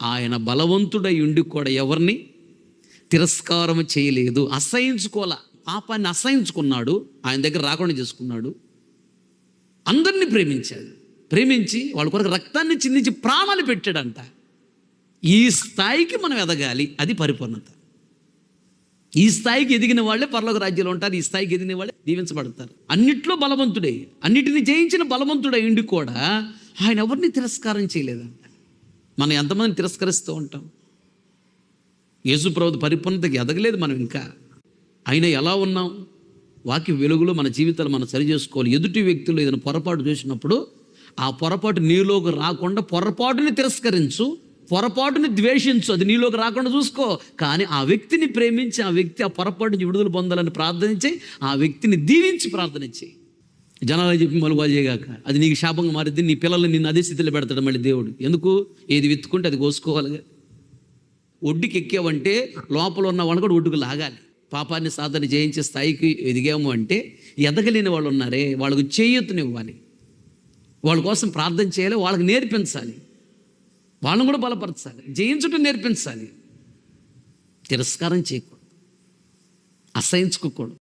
ఆయన బలవంతుడై ఉండి కూడా ఎవరిని తిరస్కారం చేయలేదు, అసహించుకోలే. పాపాన్ని అసహించుకున్నాడు, ఆయన దగ్గర రాకుండా చేసుకున్నాడు. అందరినీ ప్రేమించి వాళ్ళ కొరకు రక్తాన్ని చిందించి ప్రాణాలు పెట్టాడంట. ఈ స్థాయికి మనం ఎదగాలి, అది పరిపూర్ణత. ఈ స్థాయికి ఎదిగిన వాళ్ళే పరలోక రాజ్యంలో ఉంటారు. ఈ స్థాయికి ఎదిగిన వాళ్ళే దీవించబడతారు. అన్నిట్లో బలవంతుడే, అన్నిటిని జయించిన బలవంతుడై ఉండి కూడా ఆయన ఎవరిని తిరస్కారం చేయలేదంట. మనం ఎంతమందిని తిరస్కరిస్తూ ఉంటాం? యేసుప్రభు పరిపూర్ణతకి ఎదగలేదు మనం ఇంకా. అయినా ఎలా ఉన్నాం? వాక్య వెలుగులో మన జీవితాలు మనం సరి చేసుకోవాలి. ఎదుటి వ్యక్తులు ఏదైనా పొరపాటు చేసినప్పుడు ఆ పొరపాటు నీలోకి రాకుండా, పొరపాటుని తిరస్కరించు, పొరపాటుని ద్వేషించు, అది నీలోకి రాకుండా చూసుకో. కానీ ఆ వ్యక్తిని ప్రేమించి, ఆ వ్యక్తి ఆ పొరపాటు నుంచి విడుదల పొందాలని ప్రార్థించి, ఆ వ్యక్తిని దీవించి ప్రార్థించి, జనాలు చెప్పి మలుగు చేయగాక అది నీకు శాపంగా మారిద్ది. నీ పిల్లల్ని నిన్ను అదే స్థితిలో పెడతాడు మళ్ళీ దేవుడు. ఎందుకు? ఏది విత్తుకుంటే అది కోసుకోవాలిగా. ఒడ్డుకి ఎక్కావంటే లోపల ఉన్న వాళ్ళు కూడా ఒడ్డుకు లాగాలి. పాపాన్ని సాధన జయించే స్థాయికి ఎదిగాము అంటే ఎదగలేని వాళ్ళు ఉన్నారే, వాళ్ళకు చేయూతనివ్వాలి, వాళ్ళ కోసం ప్రార్థన చేయాలి, వాళ్ళకి నేర్పించాలి, వాళ్ళని కూడా బలపరచాలి, జయించడం నేర్పించాలి. తిరస్కారం చేయకూడదు, అసహించుకోకూడదు.